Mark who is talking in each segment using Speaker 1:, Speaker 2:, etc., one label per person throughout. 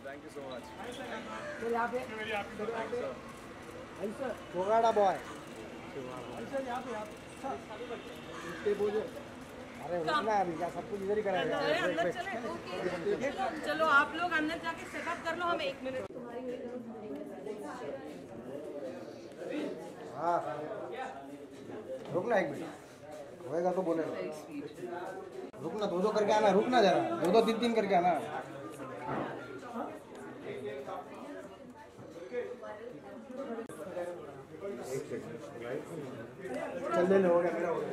Speaker 1: Thank you so much.
Speaker 2: Sir यहाँ पे sir कोगाड़ा boy sir यहाँ पे बोलो। अरे रुकना है अभी, क्या सब कुछ इधर ही कराएगा।
Speaker 3: अंदर चले। ओके चलो आप लोग अंदर जाके सेटअप कर लो, हम 1 मिनट।
Speaker 2: हाँ रुकना 1 मिनट, होएगा तो बोलेगा। रुकना, 2-2 करके आना, रुकना जरा, 2-2 3-3 करके आना। चल ले लो, हो गया मेरा, हो गया।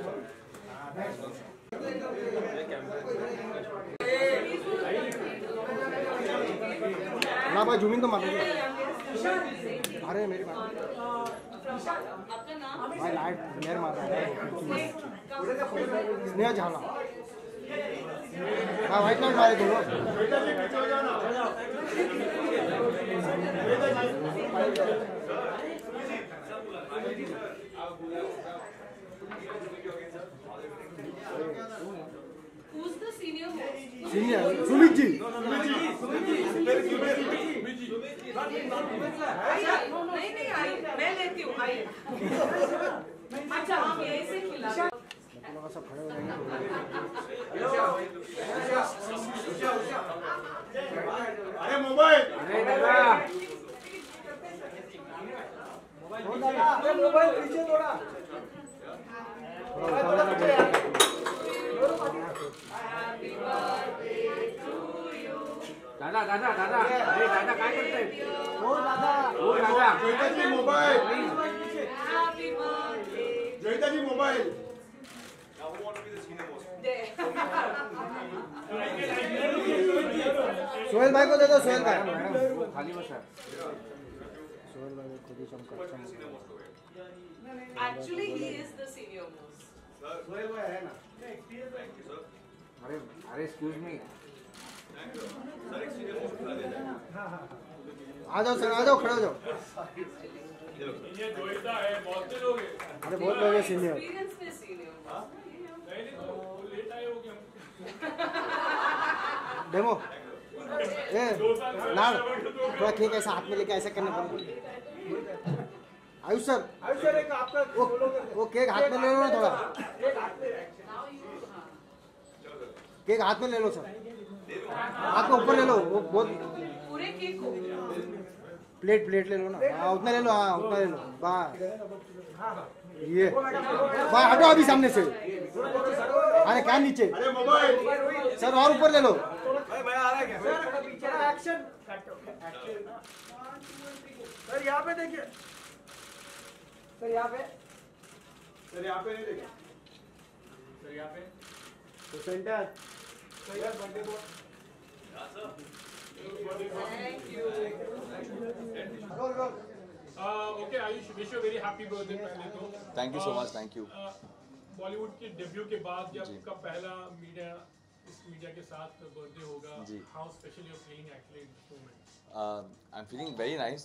Speaker 2: ना भाई जूमिंग तो मार लो। अरे मेरी बात भाई, लाइट फ्लेयर मार रहा है। स्नेहा झाला, हाँ व्हाइट लाइट मारे दोनों।
Speaker 3: Who's the senior most?
Speaker 2: Senior Sumit ji.
Speaker 3: नहीं आई, मैं लेती हूँ आई। अच्छा हम यहीं से खिला।
Speaker 2: सब खड़े हो जाएंगे।
Speaker 4: अरे मोबाइल,
Speaker 2: अरे दादा मोबाइल पीछे थोड़ा। दादा दादा दादा, अरे दादा काय करते? ओ दादा, ओ दादा
Speaker 4: जोईता जी मोबाइल,
Speaker 3: Happy birthday.
Speaker 4: जोईता जी मोबाइल।
Speaker 2: सोहेल भाई को दे दो, सोहेल भाई खाली बस है। सोहेल भाई खुद ही चमका।
Speaker 3: Actually he is the senior most.
Speaker 2: Sohail भाई है ना? अरे अरे एक्सक्यूज मी, आ जाओ सर, आ जाओ, खड़े हो जाओ।
Speaker 4: ये जोईता है, बहुत से लोग हैं।
Speaker 2: अरे बहुत लोग हैं सीनियर।
Speaker 3: Experience में senior most.
Speaker 4: नहीं तो लेट आए हो क्या?
Speaker 2: डेमो ए लाल, थोड़ा केक ऐसा हाथ में लेके ऐसा करना पड़ेगा। आयुष सर एक आपका वो केक हाथ में ले लो ना, थोड़ा केक हाथ में ले लो सर, हाथ में ऊपर ले लो। वो बहुत
Speaker 3: पूरे केक को
Speaker 2: प्लेट ले लो ना। हाँ उतना ले लो, हाँ उतना ले लो। बस ये भाई हटो अभी सामने से। अरे क्या नीचे?
Speaker 4: अरे मोबाइल,
Speaker 2: सर और ऊपर ले लो।
Speaker 4: मैं आ रहा है क्या?
Speaker 2: एक्शन सर, यहाँ पे देखिए सर, यहाँ पे
Speaker 4: सर यहाँ पे नहीं देखा। सर यहाँ पे
Speaker 2: तो सेंटर
Speaker 4: सर यार birthday boy.
Speaker 3: Thank you.
Speaker 4: Okay Ayush, wish you very happy birthday पहले तो।
Speaker 1: Thank you so much, thank you.
Speaker 4: Bollywood के डेब्यू के बाद जब आपका पहला इस मीडिया के साथ बर्थडे होगा,
Speaker 1: जी।
Speaker 4: How special you are feeling actually in this moment?
Speaker 1: I am feeling very nice.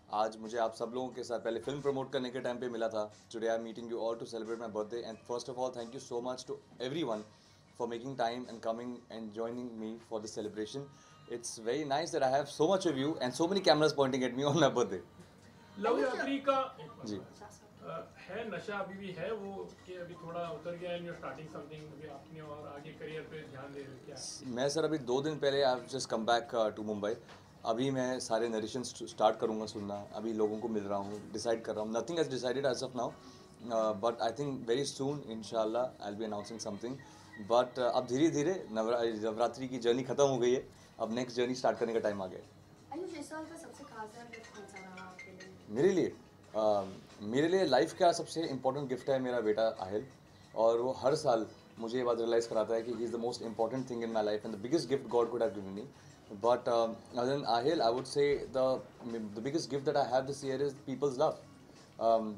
Speaker 1: आज मुझे आप सब लोगों के साथ पहले फिल्म प्रमोट करने के टाइम पे मिला था। Today I am meeting you all to celebrate my birthday and first of all thank you so much to everyone for making time and coming and joining me for this celebration. It's very nice that I have so much of you and so many cameras pointing at me on my birthday.
Speaker 4: Love यात्री का
Speaker 1: जी
Speaker 4: है नशा अभी भी है वो कि अभी थोड़ा उतर गया है, यू स्टार्टिंग समथिंग अभी आपने और आगे करियर पे ध्यान दे रहे हो क्या?
Speaker 1: मैं सर अभी 2 दिन पहले I just come back to Mumbai. अभी मैं सारे नरेशन स्टार्ट करूँगा सुनना। अभी लोगों को मिल रहा हूँ, डिसाइड कर रहा हूँ। Nothing has decided as of now, but I think very soon इंशाल्लाह I will be announcing something. But अब धीरे धीरे नवरात्रि की जर्नी खत्म हो गई है, अब नेक्स्ट जर्नी स्टार्ट करने का टाइम आ गया है।
Speaker 5: आयुष, इस साल का सबसे खास गिफ्ट कौन सा रहा आपके लिए?
Speaker 1: मेरे लिए लाइफ का सबसे इम्पोर्टेंट गिफ्ट है मेरा बेटा आहिल, और वो हर साल मुझे ये बात रियलाइज़ कराता है कि he is the most important thing in my life and the biggest gift God could have given me. But other than Ahil I would say the biggest gift that I have this year is people's love.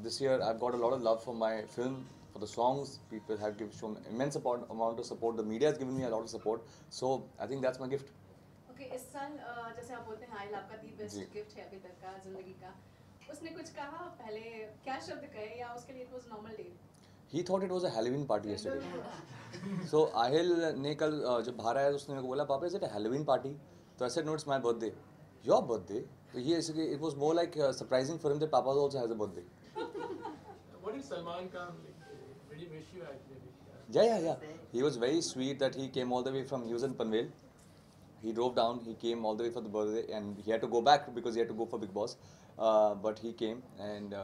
Speaker 1: This year I've got a lot of love for my film, for the songs. People have shown immense amount of support. The media has given me a lot of support. So I think that's my gift.
Speaker 5: Okay, इस साल जैसे आप बोलते हैं आइल आपका the best gift है अभी तक का जिंदगी का, उसने कुछ कहा पहले, क्या शब्द कहे या उसके लिए it was normal day?
Speaker 1: He thought it was a Halloween party yesterday. So Ahil ने कल जब बाहर आया तो उसने मेरे को बोला पापा is it a Halloween party? तो I said no, it's my birthday. Your birthday? Yes, it was more like surprising for him that Papa also has a birthday.
Speaker 4: What did Salman Khan really wish you actually?
Speaker 1: Yeah. He was very sweet that he came all the way from, he was in Panvel. He drove down, he came all the way for the birthday, and he had to go back because he had to go for Big Boss. But he came, and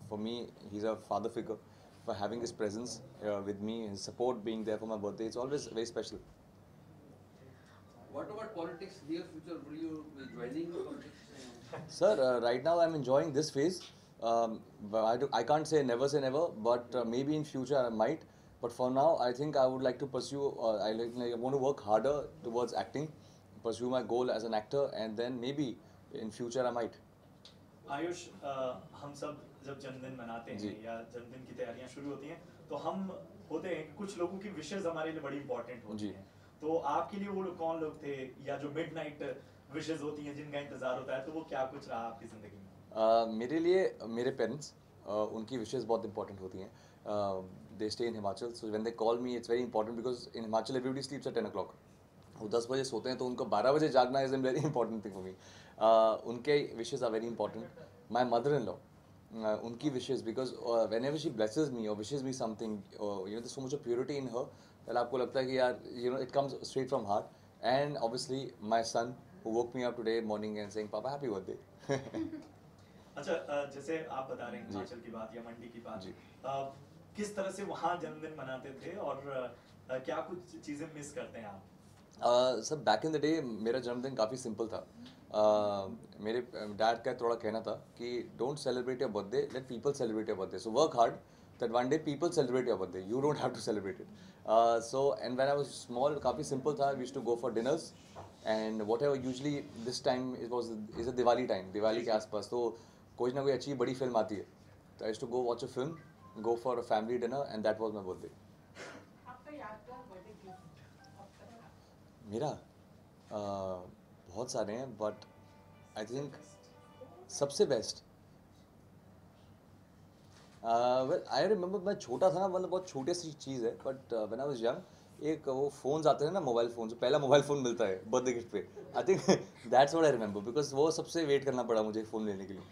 Speaker 1: for me, he's a father figure. For having his presence with me, his support being there for my birthday, it's always very special.
Speaker 6: What about politics? Near future, will you be joining politics?
Speaker 1: Sir, right now I'm enjoying this phase. But I can't say never, but maybe in future I might. But for now, I think I would like to pursue, I want to work harder towards acting, pursue my goal as an actor, and then maybe in future I might.
Speaker 7: Ayush, हम सब जब जन्मदिन मनाते हैं या जन्मदिन की तैयारियां शुरू होती हैं तो हम होते हैं कि कुछ लोगों की विशेष हमारे लिए बड़ी इंपॉर्टेंट होती हैं। तो आपके लिए वो लोग कौन लोग थे, या जो मिडनाइट विशेष होती हैं जिनका इंतजार होता है, तो वो क्या कुछ रहा आपकी जिंदगी में?
Speaker 1: मेरे लिए मेरे पेरेंट्स, उनकी विशेष बहुत इंपॉर्टेंट होती हैं. They stay in Himachal, so when they call me it's very important because in Himachal everybody sleeps at 10 o'clock. वो 10 बजे सोते हैं तो उनको 12 बजे जागना is an very important thing for me. उनके wishes are very important. My mother in law, उनकी wishes, because whenever she blesses me और wishes me something, so much of purity in her that आपको लगता है कि यार it comes straight from heart. And obviously my son who woke me up today morning and saying पापा happy birthday.
Speaker 7: अच्छा, जैसे आप बता रहे हैं हिमाचल की बात या मंडी की बात, किस तरह से वहाँ जन्मदिन मनाते थे और क्या कुछ चीज़ें मिस करते हैं आप?
Speaker 1: Sir back in the day मेरा जन्मदिन काफ़ी सिंपल था. मेरे डैड का थोड़ा कहना था कि don't celebrate your birthday, let people celebrate your birthday. So work hard that one day people celebrate your birthday, you don't have to celebrate it. So and when I was small, काफ़ी simple था. We used to go for dinners and whatever, usually this time is a Diwali time, Diwali के आसपास तो कोई ना कोई अच्छी बड़ी फिल्म आती है. So I used to go watch a film, go for a family dinner, and that was my birthday.
Speaker 3: आपका यादगार बर्थडे गिफ्ट
Speaker 1: मेरा बहुत सारे हैं, बट आई थिंक सबसे बेस्ट, वेल आई रिमेंबर, मैं छोटा था ना, मतलब बहुत छोटी सी चीज़ है, but when I was young एक वो फ़ोन्स आते हैं ना, मोबाइल फ़ोन, जो पहला मोबाइल फ़ोन मिलता है बर्थडे गिफ्ट पे, I think that's what I remember, because वो सबसे वेट करना पड़ा मुझे फ़ोन लेने के लिए.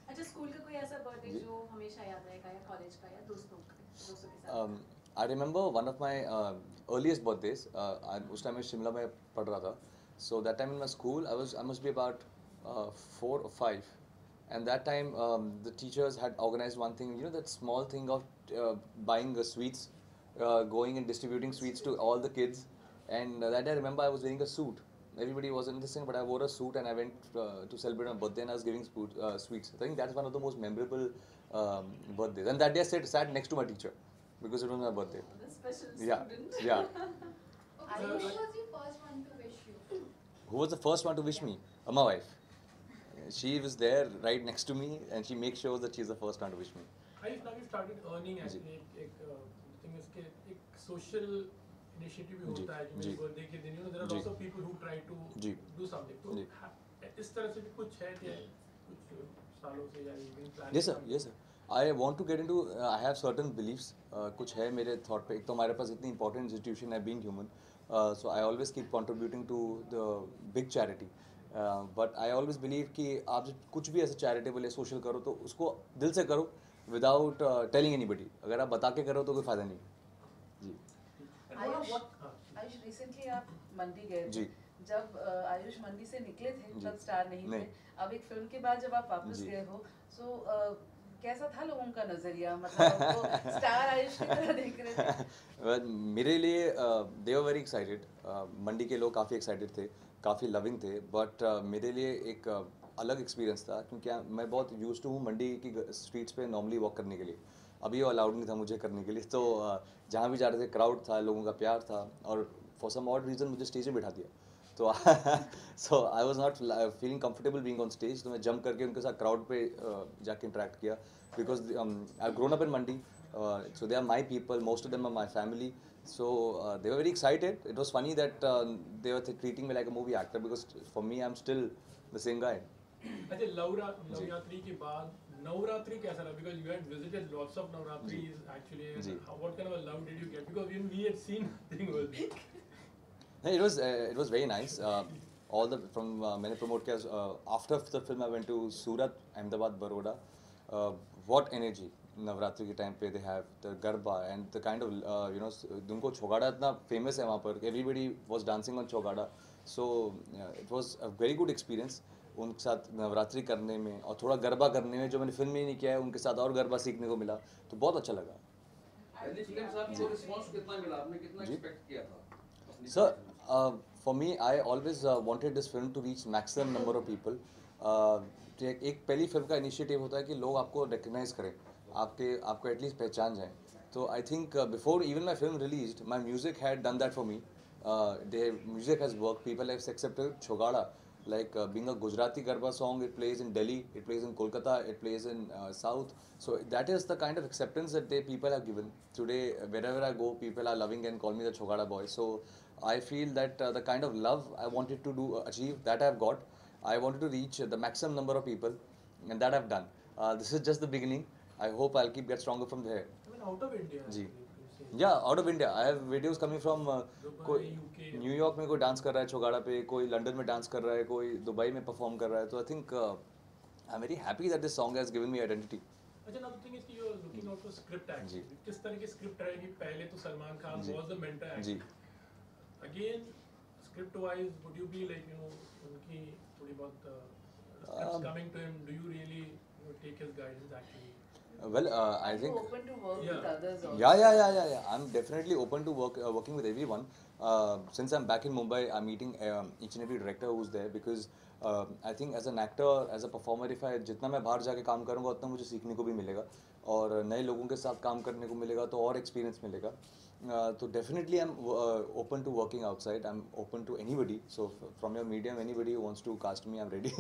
Speaker 5: अच्छा, स्कूल का कोई ऐसा बर्थडे जो हमेशा याद रहेगा, या कॉलेज का, या दोस्तों के साथ?
Speaker 1: I remember one of my earliest birthdays, उस टाइम मैं शिमला में पढ़ रहा था. So that time in my school I must be about 4 or 5. And that time the teachers had organized one thing, that small thing of buying sweets, going and distributing sweets to all the kids. And that I remember I was wearing a suit. Everybody was in this thing, but I wore a suit and I went to celebrate my birthday, and I was giving sweets. I think that's one of the most memorable birthdays. And that day I sat next to my teacher because it was my birthday.
Speaker 5: The special
Speaker 1: Yeah,
Speaker 5: student.
Speaker 1: yeah.
Speaker 8: Okay, who was the first one to wish you?
Speaker 1: Who was the first one to wish me? My wife. She was there right next to me, and she makes sure that she's the first one to wish me.
Speaker 4: Now we started earning actually एक thing इसके एक social initiative भी होता है कि मेरे birthday के दिन there are lots of people who try to do something. तो इस तरह से भी कुछ है कि कुछ सालों से या even planning?
Speaker 1: Yes sir. I want to get into. I have certain beliefs. कुछ है मेरे thought पे. एक तो हमारे पास इतनी important institution है, being human. So I always keep contributing to the big charity. But I always believe कि आप जब कुछ भी ऐसे चैरिटेबल या सोशल करो तो उसको दिल से करो, विदाउट टेलिंग एनीबडी. अगर आप बता के करो तो कोई फ़ायदा नहीं जी.
Speaker 3: आयुष, रिसेंटली आप मंडी गए
Speaker 1: जी.
Speaker 3: जब आयुष मंडी से निकले थे तब स्टार नहीं थे.
Speaker 1: नहीं.
Speaker 3: अब एक फिल्म के बाद जब आप वापस गए हो, सो कैसा था लोगों का नजरिया, मतलब वो स्टार आयुष की तरह देख रहे थे?
Speaker 1: मेरे लिए दे वर वेरी एक्साइटेड. मंडी के लोग काफ़ी एक्साइटेड थे, काफ़ी लविंग थे, बट मेरे लिए एक अलग एक्सपीरियंस था, क्योंकि मैं बहुत यूज्ड टू हूँ मंडी की स्ट्रीट्स पे नॉर्मली वॉक करने के लिए. अभी वो अलाउड नहीं था मुझे करने के लिए, तो जहाँ भी जा रहे थे क्राउड था, लोगों का प्यार था, और फॉर सम ऑड रीज़न मुझे स्टेज पे बिठा दिया. तो so I was not feeling comfortable being on stage. तो मैं जंप करके उनके साथ क्राउड पे जाके इंटरेक्ट किया, because I grown up in Mandi, so they are my people, most of them are my family. So they were very excited. It was funny that they were treating me like a movie actor, because for me I'm still the same guy.
Speaker 4: अच्छा, नवरात्रि के बाद नवरात्रि कैसा रहा? Because you had visited lots of Navratris actually. What kind of a love did you get? Because we had seen nothing was.
Speaker 1: It was very nice. all the from मैंने promote किया after the film I went to Surat, Ahmedabad, Baroda. What energy Navratri के time पे they have the garba and the kind of you know उनको छोगाड़ा इतना famous है वहाँ पर, everybody was dancing on छोगाड़ा, so it was a very good experience उनके साथ नवरात्रि करने में और थोड़ा गरबा करने में, जो मैंने फिल्म में ही नहीं किया है, उनके साथ और गरबा सीखने को मिला, तो बहुत अच्छा लगा।
Speaker 6: पहली फिल्म से आपको रिस्पांस कितना मिला, आपने कितना एक्सपेक्ट किया था?
Speaker 1: Sir, for me, I always wanted this film to reach maximum number of people. एक पहली फिल्म का इनिशिएटिव होता है कि लोग आपको रिकग्नाइज करें, आपको एटलीस्ट पहचान जाए। तो I think before even my film released, my music had done that for me. Their music has worked. People have accepted Chogada, like being a Gujarati Garba song. It plays in Delhi, it plays in Kolkata, it plays in South. So that is the kind of acceptance that people have given. Today, wherever I go, people are loving and call me the Chogada boy. So I feel that the kind of love I wanted to achieve, that I have got. I wanted to reach the maximum number of people, and that I have done. This is just the beginning. I hope I'll get stronger from there.
Speaker 4: Even out of India.
Speaker 1: जी. Yeah, out of India. I have videos coming from कोई New York में कोई dance कर रहा है छोगाड़ा पे, कोई London में डांस कर रहा है, कोई दुबई में परफॉर्म कर रहा है, तो I think I am very happy that this song has given me identity.
Speaker 4: अच्छा, now the thing is कि you are looking out for script acting. किस तरह की स्क्रिप्ट रहेगी? पहले तो Salman Khan was the mentor actor.
Speaker 1: Ji.
Speaker 4: Again, script wise, would you be like, you know, उनकी थोड़ी बहुत scripts coming to him? Do you really, you know, take his guidance actually?
Speaker 1: Well, I think
Speaker 3: open to work with others also.
Speaker 1: yeah. I'm definitely open to working with everyone. Since I'm back in Mumbai, I'm meeting each and every director who's there, because I think as an actor, as a performer, if I जितना मैं बाहर जाके काम करूँगा उतना मुझे सीखने को भी मिलेगा और नए लोगों के साथ काम करने को मिलेगा, तो और एक्सपीरियंस मिलेगा. तो definitely I'm open to working outside. I'm open to anybody. So from your medium, anybody who wants to cast me, I'm ready.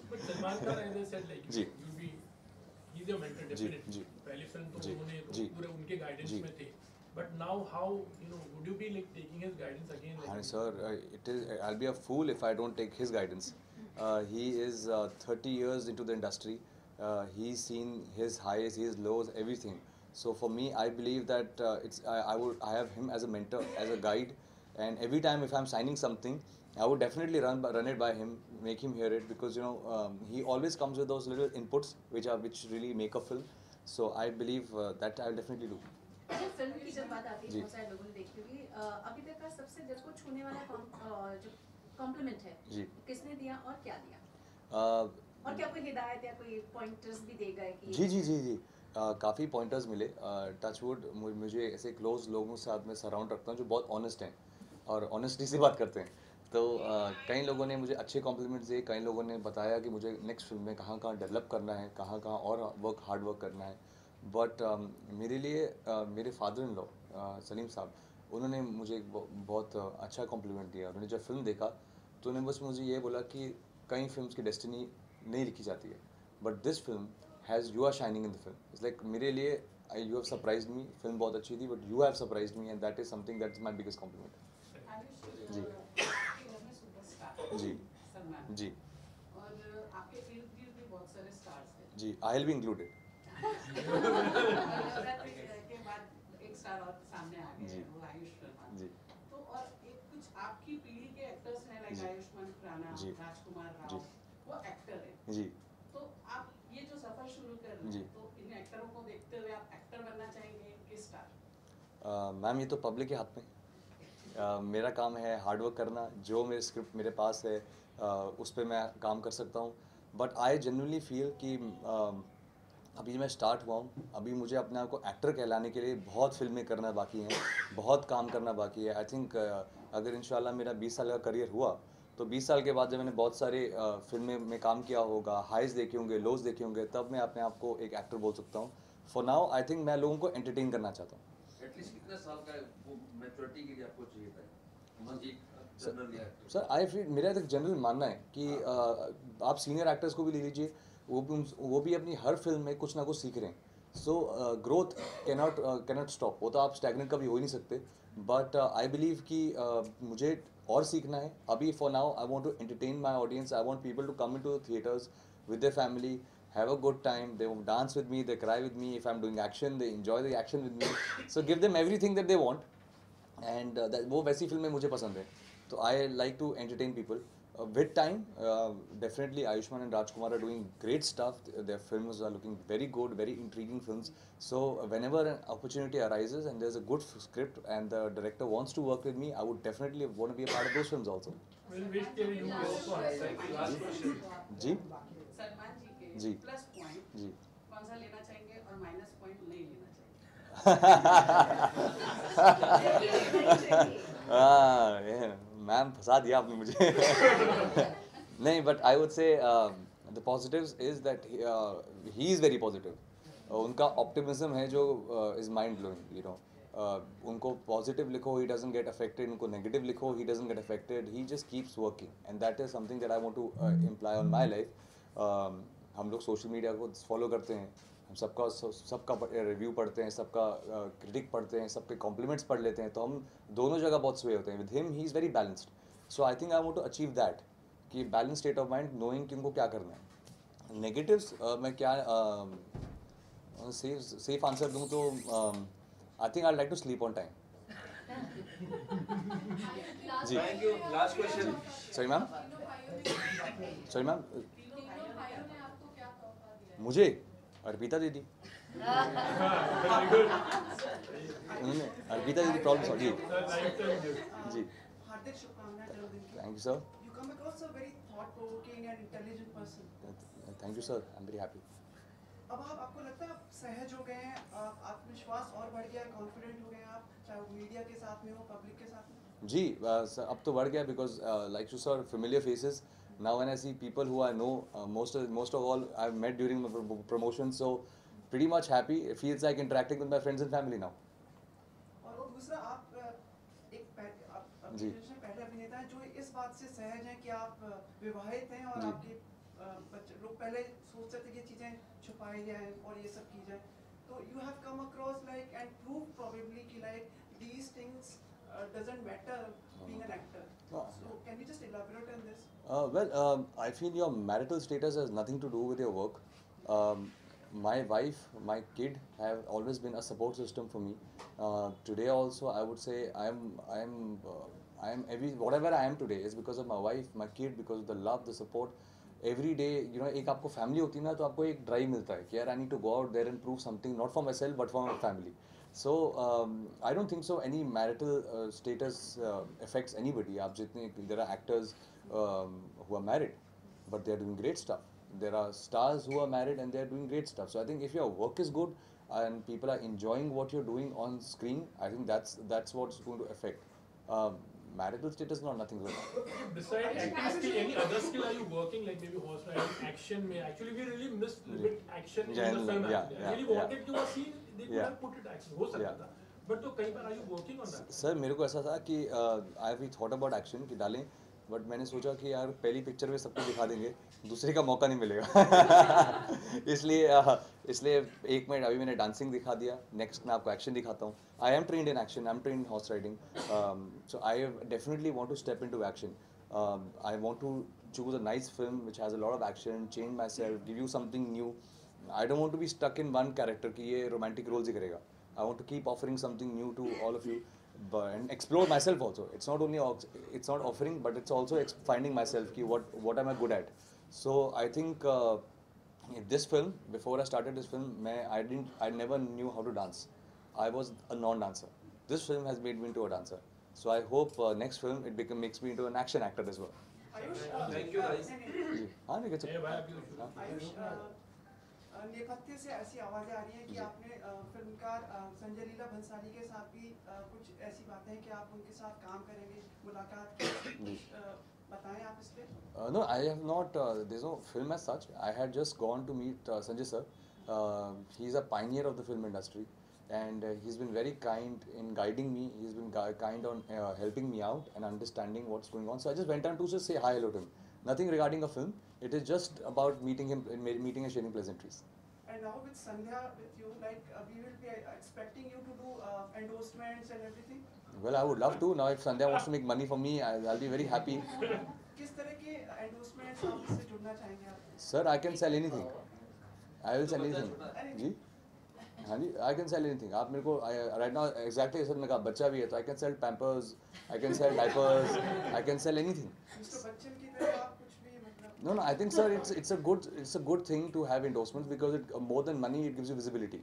Speaker 4: But Salman Khan, as I said, like
Speaker 1: ji.
Speaker 4: you'll be, he's your mentor definitely.
Speaker 1: जी.
Speaker 4: पहली film तो
Speaker 1: जी.
Speaker 4: उन्होंने
Speaker 1: जी.
Speaker 4: पूरे उनके guidance
Speaker 1: जी.
Speaker 4: में थे. But now how, you know, would you be like taking his guidance again? Like,
Speaker 1: Hi, sir. I'll be a fool if I don't take his guidance. He is 30 years into the industry. He's seen his highs, his lows, everything. So for me, I believe that I have him as a mentor, as a guide, and every time if I'm signing something, I would definitely run it by him, make him hear it, because you know he always comes with those little inputs which really make a film. So I believe that I'll definitely do.
Speaker 5: अच्छा, film की जब बात आती है,
Speaker 1: जी.
Speaker 5: बहुत सारे लोगों ने देखी होगी, अभी तक का सबसे दिल को छूने वाला जो कॉम्प्लीमेंट है,
Speaker 1: जी.
Speaker 5: किसने दिया और क्या दिया?
Speaker 1: Uh,
Speaker 5: और क्या कोई हिदायत या कोई पॉइंटर्स भी दे गए कि
Speaker 1: जी. काफ़ी पॉइंटर्स मिले. टचवुड, मुझे ऐसे क्लोज लोगों के साथ मैं सराउंड रखता हूँ जो बहुत ऑनेस्ट हैं और ऑनेस्टी से बात करते हैं. तो कई लोगों ने मुझे अच्छे कॉम्प्लीमेंट्स दिए, कई लोगों ने बताया कि मुझे नेक्स्ट फिल्म में कहाँ डेवलप करना है, कहाँ और हार्ड वर्क करना है. बट मेरे लिए मेरे फादर इन लॉ सलीम साहब, उन्होंने मुझे एक बहुत अच्छा कॉम्प्लीमेंट दिया. उन्होंने जब फिल्म देखा तो उन्होंने बस मुझे ये बोला कि कई फिल्म्स की डेस्टिनी नहीं लिखी जाती है, but this film has you are shining in the film. It's like मेरे लिए you have surprised me. Film बहुत अच्छी थी, but you have surprised me, and that is something that is my biggest compliment. जी. जी. जी.
Speaker 3: और आपके इर्द गिर्द भी बहुत सारे स्टार्स हैं.
Speaker 1: जी. I will be included.
Speaker 3: के बाद एक स्टार और सामने आ गए
Speaker 1: जी.
Speaker 3: हैं, वो आयुष शर्मा.
Speaker 1: जी.
Speaker 3: तो और एक कुछ आपकी पीढ़ी के एक्टर्स हैं, लाइक
Speaker 1: जी.
Speaker 3: आयुष्मान खुराना,
Speaker 1: जी.
Speaker 3: राजकुमार
Speaker 1: जी.
Speaker 3: राव, वो एक्टर हैं.
Speaker 1: जी.
Speaker 3: तो आप ये जो सफर शुरू कर रहे
Speaker 1: जी.
Speaker 3: हैं, तो इन एक्टरों को देखते हुए आप एक्टर बनना चाहेंगे कि स्टार?
Speaker 1: मैम, ये तो पब्लिक के हाथ में. मेरा काम है हार्ड वर्क करना. जो मेरे स्क्रिप्ट मेरे पास है उस पर मैं काम कर सकता हूँ. बट आई जेन्युइनली फील कि अभी मैं स्टार्ट हुआ हूँ, अभी मुझे अपने आप को एक्टर कहलाने के लिए बहुत फिल्में करना बाकी हैं, बहुत काम करना बाकी है. आई थिंक अगर इंशाल्लाह मेरा 20 साल का करियर हुआ तो 20 साल के बाद जब मैंने बहुत सारे फिल्में में काम किया होगा, हाइज देखे होंगे, लोज देखे होंगे, तब मैं अपने आप को एक एक्टर बोल सकता हूँ. फॉर नाउ आई थिंक मैं लोगों को एंटरटेन करना चाहता हूँ.
Speaker 6: एटलीस्ट कितने साल का वो मैच्योरिटी के लिए आपको चाहिए था? एक जनरल या
Speaker 1: सर आई फील, मेरा एक जनरल मानना है कि आप सीनियर एक्टर्स को भी ले लीजिए, वो भी अपनी हर फिल्म में कुछ ना कुछ सीख रहे हैं. So growth cannot stop. वो तो आप स्टैग्नेंट कभी हो ही नहीं सकते. बट आई बिलीव कि मुझे और सीखना है. अभी for now I want to entertain my audience. I want people to come into the theatres with their family, have a good time, they will dance with me, they cry with me. If I'm doing action, they enjoy the action with me. So give them everything that they want, and वो वैसी फिल्में मुझे पसंद है. तो I like to entertain people. With time, definitely Ayushmann and Rajkumar are doing great stuff. Their films are looking very good, very intriguing films. So whenever an opportunity arises and there's a good script and the director wants to work with me, I would definitely want to be a part of those films also.
Speaker 4: We'll wait till you also answer.
Speaker 6: Last question.
Speaker 1: जी
Speaker 3: सलमान जी के
Speaker 1: जी।
Speaker 3: Plus point
Speaker 1: जी
Speaker 3: कौन सा लेना चाहेंगे और minus point नहीं लेना चाहिए?
Speaker 1: Ma'am फंसा दिया आपने मुझे नहीं, but I would say the positives is that he is very positive. उनका ऑप्टिमिज्म है जो is mind blowing, you know. उनको पॉजिटिव लिखो, ही डजंट गेट अफेक्टेड. उनको नेगेटिव लिखो, he doesn't get affected. He just keeps working and that is something that I want to imply on my life. हम लोग social media को follow करते हैं, हम सबका रिव्यू पढ़ते हैं, सबका क्रिटिक पढ़ते हैं, सबके कॉम्प्लीमेंट्स पढ़ लेते हैं, तो हम दोनों जगह बहुत स्वे होते हैं. With him he is very balanced. So I think I want to achieve that, कि balance state of mind, knowing कि उनको क्या करना है. नेगेटिव्स मैं क्या सेफ आंसर दूँ तो I think I like to sleep on time. जी
Speaker 6: Thank you. Last question.
Speaker 1: Sorry ma'am, sorry ma'am.
Speaker 8: तीनों भाइयों ने आपको क्या तोहफा दिया है?
Speaker 1: मुझे अर्पिता दीदी, उन्होंने अर्पिता दीदी प्रॉब्लम सॉल्व. जी जी,
Speaker 9: हार्दिक शुभकामनाएं जन्मदिन की.
Speaker 1: Thank you sir.
Speaker 9: You come across a very thought-provoking and intelligent person.
Speaker 1: Thank you sir, I am very happy.
Speaker 9: अब आपको लगता है आप सहज हो गए हैं, आत्मविश्वास और बढ़ गया, कॉन्फिडेंट हो गए हैं आप, चाहे वो मीडिया के साथ में हो, पब्लिक के साथ में?
Speaker 1: जी अब तो बढ़ गया, because like you sir, familiar faces. Now when I see people who I know, most of all I've met during my promotion, so pretty much happy. It feels like interacting with my friends and family now.
Speaker 9: और दूसरा, आप एक आप
Speaker 1: जी.
Speaker 9: पहले अभिनेता हैं जो इस बात से सहज हैं कि आप विवाहित हैं और
Speaker 1: जी.
Speaker 9: आपके बच्चे लोग पहले सोचते थे कि चीज़ें छुपाई जाएं और ये सब की जाए, तो you have come across like and prove probably कि like these things doesn't matter being an actor. So can you just elaborate on this?
Speaker 1: I feel your marital status has nothing to do with your work. My wife, my kid have always been a support system for me. Today also, I would say I am whatever I am today is because of my wife, my kid, because of the love, the support. Every day, you know, एक आपको family होती है ना, तो आपको एक drive मिलता है कि यार I need to go out there and prove something, not for myself but for my family. So I don't think so any marital status affects anybody. आप जितने, there are actors who are married but they are doing great stuff. There are stars who are married and they are doing great stuff. So I think if your work is good and people are enjoying what you're doing on screen, I think that's what's going to affect. Marital status not nothing to do.
Speaker 4: Besides acting skill, any other skill are you working, like maybe horse riding, action? Actually, we really missed a bit action in the film. Really wanted to see they could have put it action. हो सकता था. But तो कई बार are you working on that?
Speaker 1: Sir मेरे को ऐसा था कि I have thought about action कि डालें, बट मैंने सोचा कि यार पहली पिक्चर में सबको दिखा देंगे, दूसरे का मौका नहीं मिलेगा. इसलिए एक मिनट अभी मैंने डांसिंग दिखा दिया, नेक्स्ट मैं आपको एक्शन दिखाता हूँ. I am trained in action, I am trained in horse riding, so I definitely want to step into action. I want to choose a nice film which has a lot of action, change myself, give you something new. I don't want to be stuck in one character कि ये romantic roles ही करेगा. I want to keep offering something new to all of you. And explore myself also. It's not offering, but it's also finding myself ki what am I good at. So I think in this film, before I started this film, I never knew how to dance. I was a non-dancer. This film has made me into a dancer. So I hope next film makes me into an action actor as well.
Speaker 9: Ayush,
Speaker 6: Thank you guys.
Speaker 1: हाँ नहीं
Speaker 9: आयुष, नेपथ्य से ऐसी आवाज़ें आ रही हैं कि आपने फिल्मकार संजय लीला भंसाली के साथ भी कुछ ऐसी बातें हैं कि आप उनके साथ काम करेंगे, मुलाकात करेंगे, बताएं आप इस पे.
Speaker 1: No, I have not. There's no film as such. I had just gone to meet Sanjay sir. He's a pioneer of the film industry, and he's been very kind in guiding me. He's been kind on helping me out and understanding what's going on. So I just went on to just say hi, hello to him. Nothing regarding a film. It is just about meeting him, meeting and sharing pleasantries.
Speaker 9: And now with Sandhya with you, like we will be expecting you to do endorsements and everything.
Speaker 1: Well, I would love to. Now, if Sandhya wants to make money for me, I'll be very happy.
Speaker 9: किस तरह के endorsements आप इससे जुड़ना चाहेंगे आप?
Speaker 1: Sir, I can sell anything. I will sell anything. जी? हाँ जी, I can sell anything. आप मेरे को राइट नाउ एग्जैक्टली जैसे मैंने कहा बच्चा भी है तो I can sell Pampers, I can sell diapers, I can sell anything.
Speaker 9: Mister Bachchan की तरह आप कुछ भी मतलब
Speaker 1: No, I think, sir, it's a good thing to have endorsements because it more than money, it gives you visibility.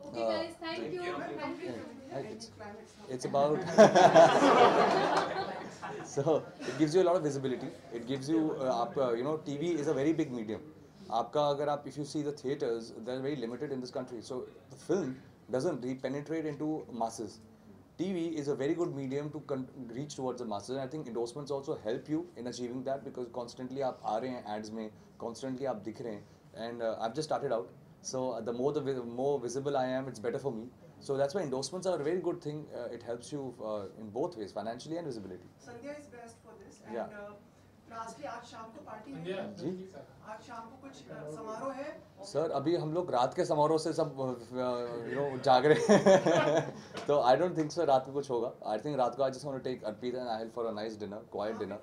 Speaker 8: Okay, guys, thank you. Thank you.
Speaker 1: It's about so it gives you a lot of visibility. It gives you you know, TV is a very big medium. आपका अगर आप if you see the theaters, they're very limited in this country. So the film doesn't penetrate into masses. TV is a very good medium to reach towards the masses, and I think endorsements also help you in achieving that because constantly आप आ रहे हैं ads में, constantly आप दिख रहे हैं, and I've just started out. So the more visible I am, it's better for me. So that's why endorsements are a very good thing. It helps you in both ways, financially and visibility.
Speaker 9: Sandhya is best for this and
Speaker 1: Yeah.
Speaker 9: lastly आज शाम को party है
Speaker 4: संध्या,
Speaker 1: जी।
Speaker 9: आज शाम को कुछ समारोह है
Speaker 1: सर अभी हम लोग रात के समारोह से सब यू नो जाग रहे हैं तो आई डोंट थिंक सर रात में कुछ होगा। आई थिंक रात को I just want to take Arpita and Ahil for a nice dinner, quiet dinner.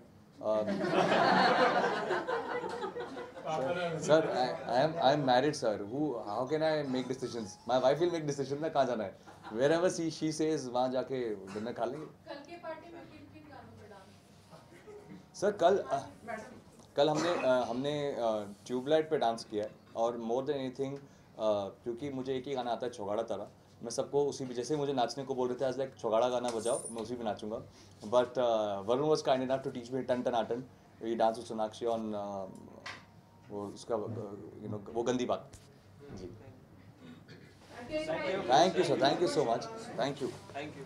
Speaker 1: Sir I am married sir, how can I make decisions? My wife will make decision ना कहाँ जाना है, वेयरएवर शी सेज वहाँ जाके dinner खा लेंगे।
Speaker 8: कल के पार्टी में किन गानों पर डांस?
Speaker 1: सर कल हमने ट्यूबलाइट पे डांस किया है और मोर देन एनीथिंग क्योंकि मुझे एक ही गाना आता है छोगाड़ा तारा, मैं सबको उसी पे जैसे मुझे नाचने को बोल रहे थे आज लाइक छोगाड़ा गाना बजाओ मैं उसी पे नाचूंगा। But Varun was kind enough to teach me टन टन आटन, we dance with Sonakshi on वो उसका यू नो वो गंदी बात जी। Thank you sir, thank you so much, thank you.
Speaker 6: Thank you.